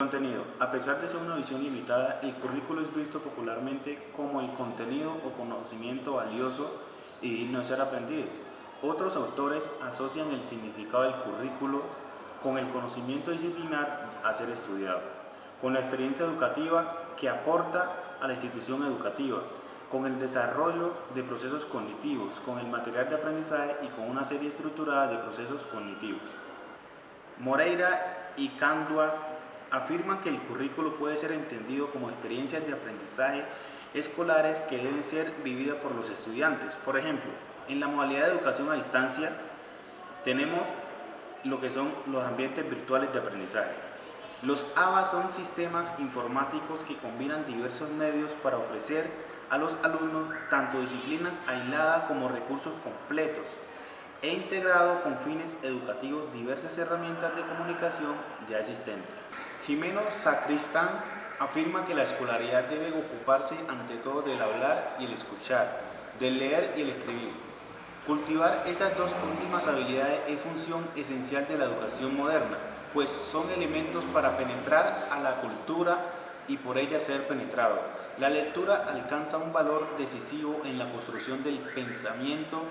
Contenido. A pesar de ser una visión limitada, el currículo es visto popularmente como el contenido o conocimiento valioso y digno de ser aprendido. Otros autores asocian el significado del currículo con el conocimiento disciplinar a ser estudiado, con la experiencia educativa que aporta a la institución educativa, con el desarrollo de procesos cognitivos, con el material de aprendizaje y con una serie estructurada de procesos cognitivos. Moreira y Candua afirman que el currículo puede ser entendido como experiencias de aprendizaje escolares que deben ser vividas por los estudiantes. Por ejemplo, en la modalidad de educación a distancia tenemos lo que son los ambientes virtuales de aprendizaje. Los ABA son sistemas informáticos que combinan diversos medios para ofrecer a los alumnos tanto disciplinas aisladas como recursos completos e integrado con fines educativos diversas herramientas de comunicación ya existentes. Jimeno Sacristán afirma que la escolaridad debe ocuparse ante todo del hablar y el escuchar, del leer y el escribir. Cultivar esas dos últimas habilidades es función esencial de la educación moderna, pues son elementos para penetrar a la cultura y por ella ser penetrado. La lectura alcanza un valor decisivo en la construcción del pensamiento,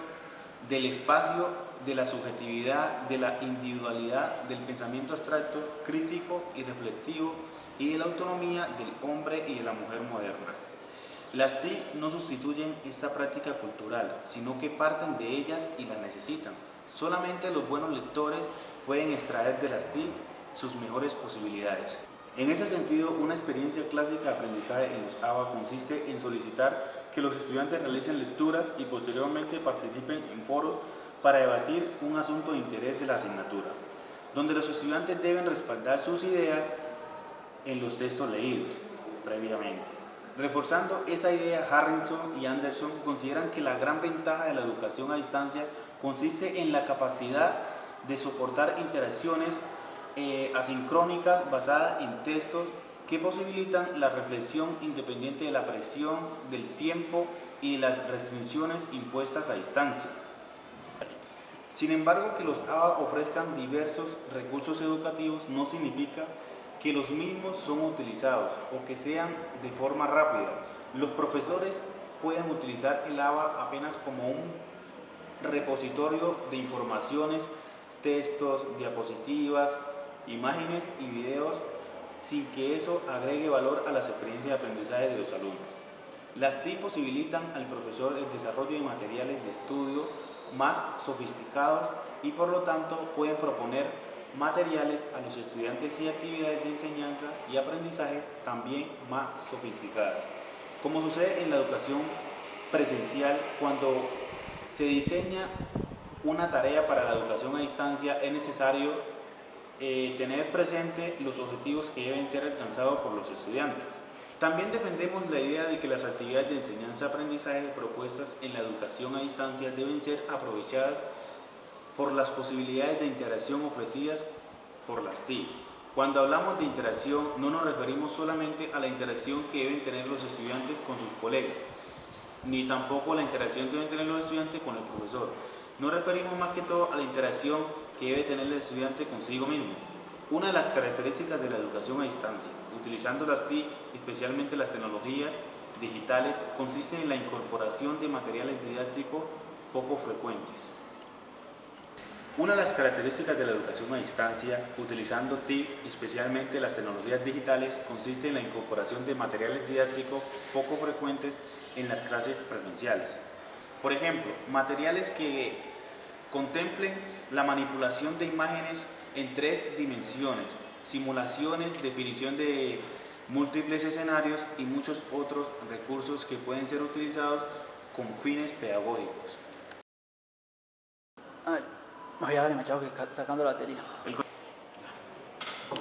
del espacio, de la subjetividad, de la individualidad, del pensamiento abstracto, crítico y reflexivo y de la autonomía del hombre y de la mujer moderna. Las TIC no sustituyen esta práctica cultural, sino que parten de ellas y las necesitan. Solamente los buenos lectores pueden extraer de las TIC sus mejores posibilidades. En ese sentido, una experiencia clásica de aprendizaje en los ABA consiste en solicitar que los estudiantes realicen lecturas y posteriormente participen en foros para debatir un asunto de interés de la asignatura, donde los estudiantes deben respaldar sus ideas en los textos leídos previamente. Reforzando esa idea, Harrison y Anderson consideran que la gran ventaja de la educación a distancia consiste en la capacidad de soportar interacciones asincrónicas basadas en textos que posibilitan la reflexión independiente de la presión del tiempo y las restricciones impuestas a distancia. Sin embargo, que los ABA ofrezcan diversos recursos educativos no significa que los mismos son utilizados o que sean de forma rápida. Los profesores pueden utilizar el ABA apenas como un repositorio de informaciones, textos, diapositivas, imágenes y videos sin que eso agregue valor a las experiencias de aprendizaje de los alumnos. Las TIC posibilitan al profesor el desarrollo de materiales de estudio más sofisticados y por lo tanto pueden proponer materiales a los estudiantes y actividades de enseñanza y aprendizaje también más sofisticadas. Como sucede en la educación presencial, cuando se diseña una tarea para la educación a distancia es necesario tener presente los objetivos que deben ser alcanzados por los estudiantes. También defendemos la idea de que las actividades de enseñanza-aprendizaje propuestas en la educación a distancia deben ser aprovechadas por las posibilidades de interacción ofrecidas por las TIC. Cuando hablamos de interacción no nos referimos solamente a la interacción que deben tener los estudiantes con sus colegas, ni tampoco a la interacción que deben tener los estudiantes con el profesor. Nos referimos más que todo a la interacción que debe tener el estudiante consigo mismo. Una de las características de la educación a distancia, utilizando las TIC, especialmente las tecnologías digitales, consiste en la incorporación de materiales didácticos poco frecuentes. Una de las características de la educación a distancia, utilizando TIC, especialmente las tecnologías digitales, consiste en la incorporación de materiales didácticos poco frecuentes en las clases presenciales. Por ejemplo, materiales que contemplen la manipulación de imágenes en 3 dimensiones, simulaciones, definición de múltiples escenarios y muchos otros recursos que pueden ser utilizados con fines pedagógicos. Ay, me voy a ver, machado, que sacando la batería.